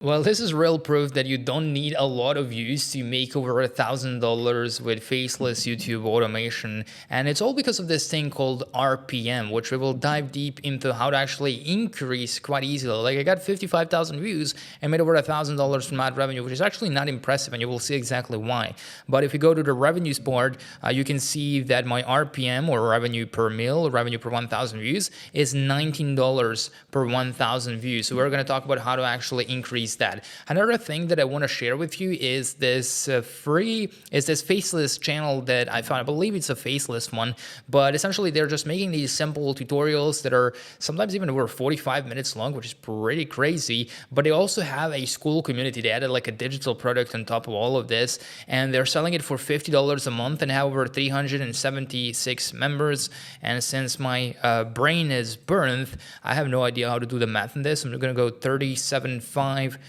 Well, this is real proof that you don't need a lot of views to make over $1,000 with faceless YouTube automation. And it's all because of this thing called RPM, which we will dive deep into how to actually increase quite easily. Like I got 55,000 views and made over $1,000 from ad revenue, which is actually not impressive, and you will see exactly why. But if you go to the revenues board, you can see that my RPM, or revenue per mil, revenue per 1,000 views, is $19 per 1,000 views. So we're going to talk about how to actually increase that. Another thing that I want to share with you is this faceless channel that I found. I believe it's a faceless one, but essentially they're just making these simple tutorials that are sometimes even over 45 minutes long, which is pretty crazy. But they also have a school community. They added like a digital product on top of all of this, and they're selling it for $50 a month and have over 376 members. And since my brain is burned, I have no idea how to do the math in this. I'm going to go 375x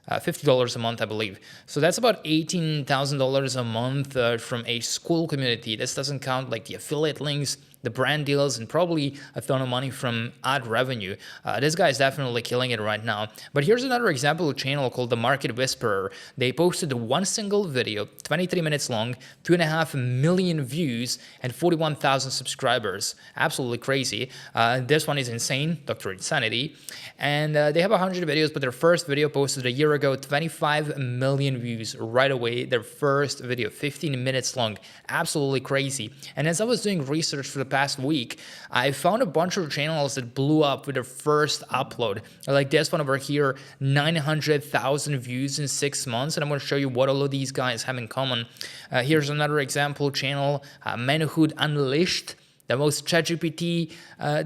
$50 a month, I believe. So that's about $18,000 a month from a school community. This doesn't count like the affiliate links, the brand deals, and probably a ton of money from ad revenue. This guy is definitely killing it right now. But here's another example of a channel called The Market Whisperer. They posted one single video, 23 minutes long, 2.5 million views, and 41,000 subscribers. Absolutely crazy. This one is insane, Dr. Insanity. And they have 100 videos, but their first video posted a year ago, 25 million views right away. Their first video, 15 minutes long. Absolutely crazy. And as I was doing research for the past week, I found a bunch of channels that blew up with their first upload. Like this one over here, 900,000 views in 6 months. And I'm going to show you what all of these guys have in common. Here's another example channel, Manhood Unleashed. The most ChatGPT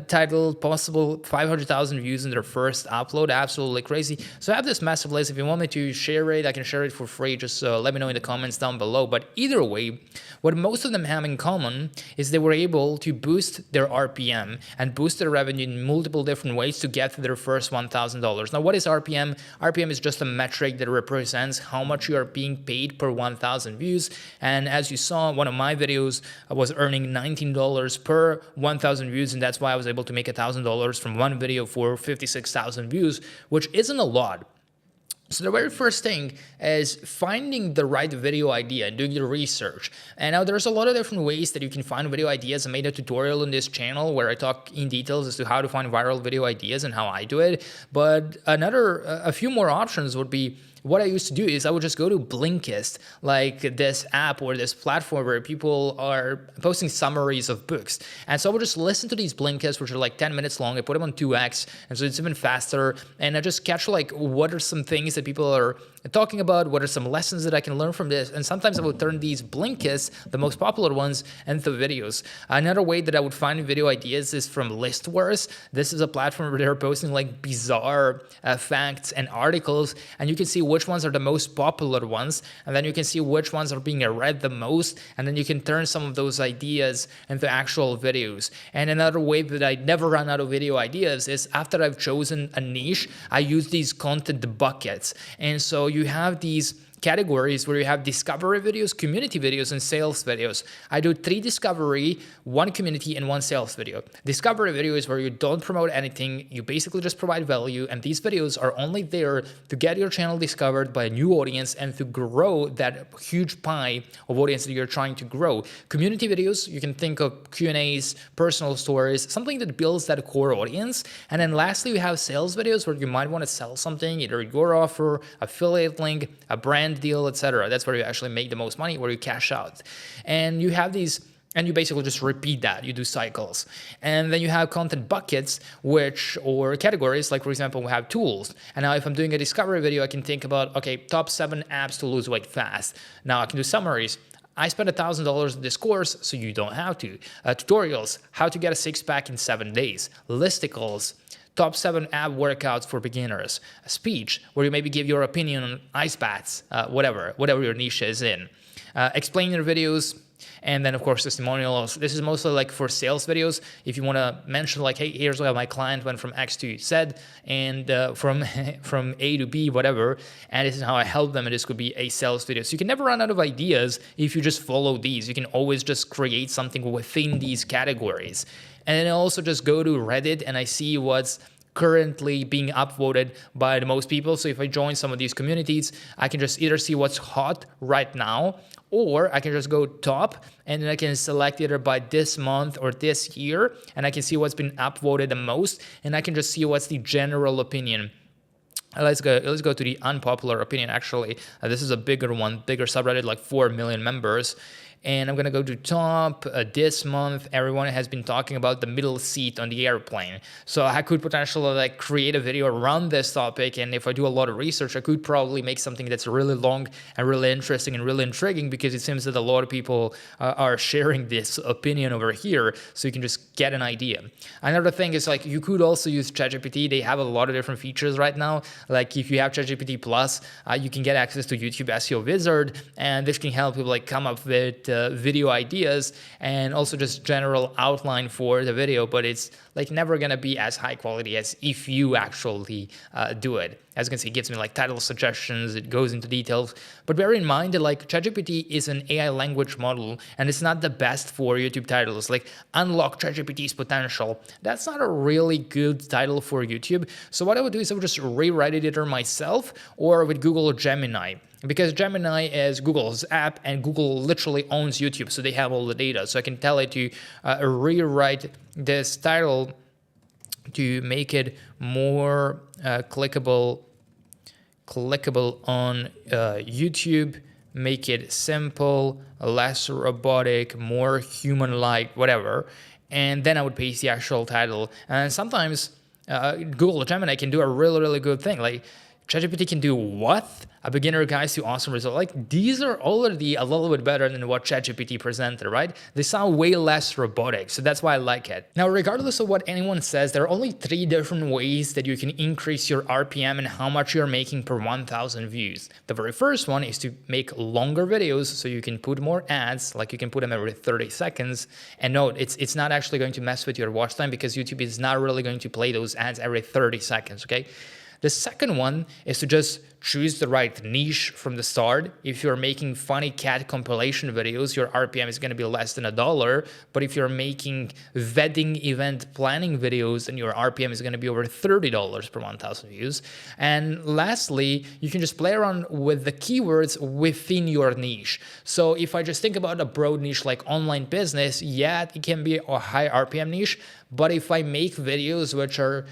title possible, 500,000 views in their first upload. Absolutely crazy. So I have this massive list. If you want me to share it, I can share it for free. Just let me know in the comments down below. But either way, what most of them have in common is they were able to boost their RPM and boost their revenue in multiple different ways to get to their first $1,000. Now, what is RPM? RPM is just a metric that represents how much you are being paid per 1,000 views. And as you saw, one of my videos was earning $19 per 1,000 views, and that's why I was able to make $1,000 from one video for 56,000 views, which isn't a lot. So the very first thing is finding the right video idea and doing your research. And now there's a lot of different ways that you can find video ideas. I made a tutorial on this channel where I talk in details as to how to find viral video ideas and how I do it. But a few more options would be, what I used to do is I would just go to Blinkist, like this app or this platform where people are posting summaries of books. And so I would just listen to these Blinkists, which are like 10 minutes long. I put them on 2x, and so it's even faster. And I just catch like what are some things that people are talking about, what are some lessons that I can learn from this. And sometimes I would turn these Blinkists, the most popular ones, into videos. Another way that I would find video ideas is from Listverse. This is a platform where they're posting like bizarre facts and articles, and you can see which ones are the most popular ones, and then you can see which ones are being read the most, and then you can turn some of those ideas into actual videos. And another way that I never run out of video ideas is after I've chosen a niche, I use these content buckets. And so you have these categories where you have discovery videos, community videos, and sales videos. I do 3 discovery, 1 community, and 1 sales video. Discovery video is where you don't promote anything. You basically just provide value, and these videos are only there to get your channel discovered by a new audience and to grow that huge pie of audience that you're trying to grow. Community videos, you can think of Q&As, personal stories, something that builds that core audience. And then lastly, we have sales videos where you might want to sell something, either your offer, affiliate link, a brand deal, etc. That's where you actually make the most money, where you cash out. And you have these, and you basically just repeat that. You do cycles. And then you have content buckets, or categories, like for example, we have tools. And now if I'm doing a discovery video, I can think about, okay, top 7 apps to lose weight fast. Now I can do summaries. I spent $1,000 in this course, so you don't have to. Tutorials, how to get a 6-pack in 7 days. Listicles, top 7 ab workouts for beginners. A speech, where you maybe give your opinion on ice baths, whatever your niche is in. Explain your videos, and then of course testimonials. This is mostly like for sales videos. If you want to mention like, hey, here's how my client went from X to Z and from A to B, whatever, and this is how I help them, and this could be a sales video. So you can never run out of ideas if you just follow these. You can always just create something within these categories. And then I also just go to Reddit and I see what's currently being upvoted by the most people. So if I join some of these communities, I can just either see what's hot right now, or I can just go top and then I can select either by this month or this year, and I can see what's been upvoted the most, and I can just see what's the general opinion. Let's go to the unpopular opinion. Actually, this is a bigger one, bigger subreddit, like 4 million members. And I'm gonna go to top. This month, everyone has been talking about the middle seat on the airplane. So I could potentially like create a video around this topic, and if I do a lot of research, I could probably make something that's really long and really interesting and really intriguing, because it seems that a lot of people are sharing this opinion over here. So you can just get an idea. Another thing is like you could also use ChatGPT. They have a lot of different features right now. Like if you have ChatGPT Plus, you can get access to YouTube SEO Wizard, and this can help you like come up with video ideas and also just general outline for the video, but it's like never gonna be as high quality as if you actually do it. As you can see, it gives me like title suggestions, it goes into details, but bear in mind that like ChatGPT is an AI language model and it's not the best for YouTube titles. Like unlock ChatGPT's potential. That's not a really good title for YouTube. So what I would do is I would just rewrite it either myself or with Google Gemini. Because Gemini is Google's app and Google literally owns YouTube, so they have all the data. So I can tell it to rewrite this title to make it more clickable on YouTube, make it simple, less robotic, more human-like, whatever. And then I would paste the actual title. And sometimes Google Gemini can do a really, really good thing. Like ChatGPT can do what? A beginner guide to awesome result. Like these are already a little bit better than what ChatGPT presented, right? They sound way less robotic, so that's why I like it. Now, regardless of what anyone says, there are only 3 different ways that you can increase your RPM and how much you're making per 1,000 views. The very first one is to make longer videos, so you can put more ads, like you can put them every 30 seconds. And note, it's not actually going to mess with your watch time because YouTube is not really going to play those ads every 30 seconds, okay? The second one is to just choose the right niche from the start. If you're making funny cat compilation videos, your RPM is going to be less than $1. But if you're making wedding event planning videos, then your RPM is going to be over $30 per 1,000 views. And lastly, you can just play around with the keywords within your niche. So if I just think about a broad niche like online business, yeah, it can be a high RPM niche. But if I make videos which are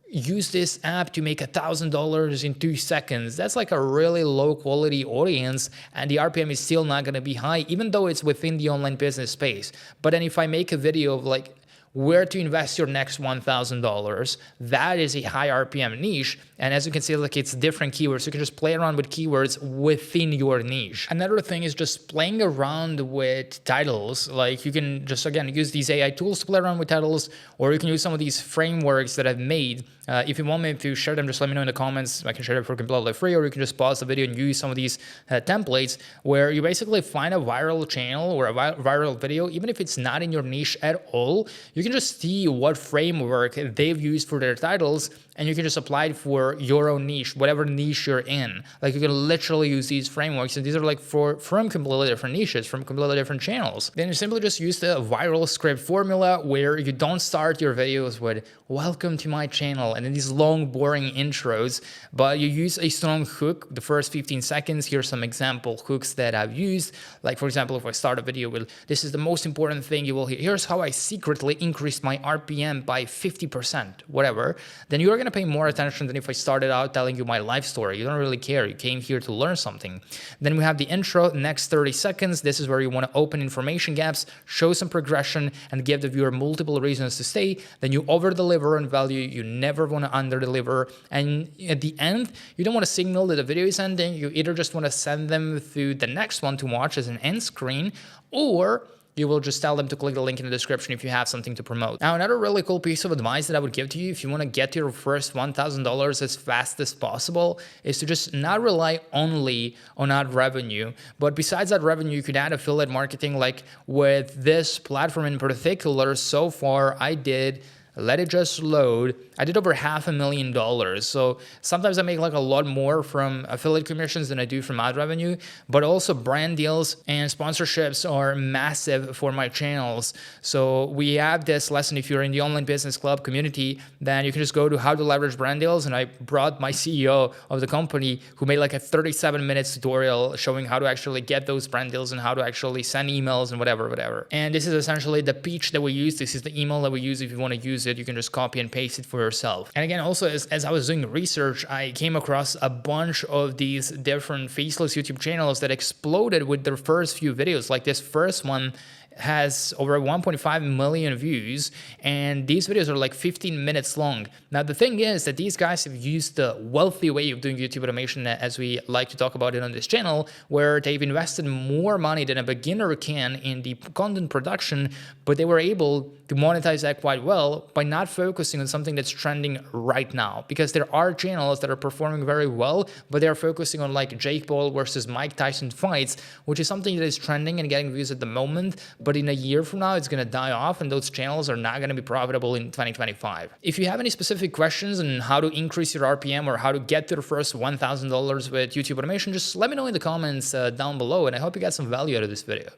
use this app to make $1,000 in 2 seconds, that's like a really low quality audience, and the RPM is still not going to be high, even though it's within the online business space. But then if I make a video of like where to invest your next $1,000, that is a high RPM niche. And as you can see, like it's different keywords. You can just play around with keywords within your niche. Another thing is just playing around with titles. Like you can just, again, use these AI tools to play around with titles, or you can use some of these frameworks that I've made. If you want me to share them, just let me know in the comments. I can share it for completely free, or you can just pause the video and use some of these templates where you basically find a viral channel or a viral video, even if it's not in your niche at all. You can just see what framework they've used for their titles, and you can just apply it for your own niche, whatever niche you're in. Like you can literally use these frameworks, and these are like from completely different niches, from completely different channels. Then you simply just use the viral script formula where you don't start your videos with "Welcome to my channel" and then these long boring intros, but you use a strong hook the first 15 seconds. Here's some example hooks that I've used. Like for example, if I start a video with "This is the most important thing you will hear. Here's how I secretly increased my RPM by 50%, whatever," then you're going to pay more attention than if I started out telling you my life story. You don't really care. You came here to learn something. Then we have the intro, next 30 seconds. This is where you want to open information gaps, show some progression, and give the viewer multiple reasons to stay. Then you over-deliver on value. You never want to under-deliver. And at the end, you don't want to signal that the video is ending. You either just want to send them to the next one to watch as an end screen, or you will just tell them to click the link in the description if you have something to promote. Now, another really cool piece of advice that I would give to you if you want to get to your first $1,000 as fast as possible is to just not rely only on ad revenue, but besides that revenue, you could add affiliate marketing. Like with this platform in particular, so far I did let it just load. I did over $500,000. So sometimes I make like a lot more from affiliate commissions than I do from ad revenue, but also brand deals and sponsorships are massive for my channels. So we have this lesson. If you're in the online business club community, then you can just go to how to leverage brand deals. And I brought my CEO of the company who made like a 37-minute tutorial showing how to actually get those brand deals and how to actually send emails and whatever. And this is essentially the pitch that we use. This is the email that we use. If you want to use it, you can just copy and paste it for yourself. And again, also as I was doing research, I came across a bunch of these different faceless YouTube channels that exploded with their first few videos. Like this first one has over 1.5 million views, and these videos are like 15 minutes long. Now, the thing is that these guys have used the wealthy way of doing YouTube automation, as we like to talk about it on this channel, where they've invested more money than a beginner can in the content production, but they were able to monetize that quite well by not focusing on something that's trending right now. Because there are channels that are performing very well, but they're focusing on like Jake Paul versus Mike Tyson fights, which is something that is trending and getting views at the moment, but in a year from now, it's going to die off and those channels are not going to be profitable in 2025. If you have any specific questions on how to increase your RPM or how to get to the first $1,000 with YouTube automation, just let me know in the comments down below, and I hope you got some value out of this video.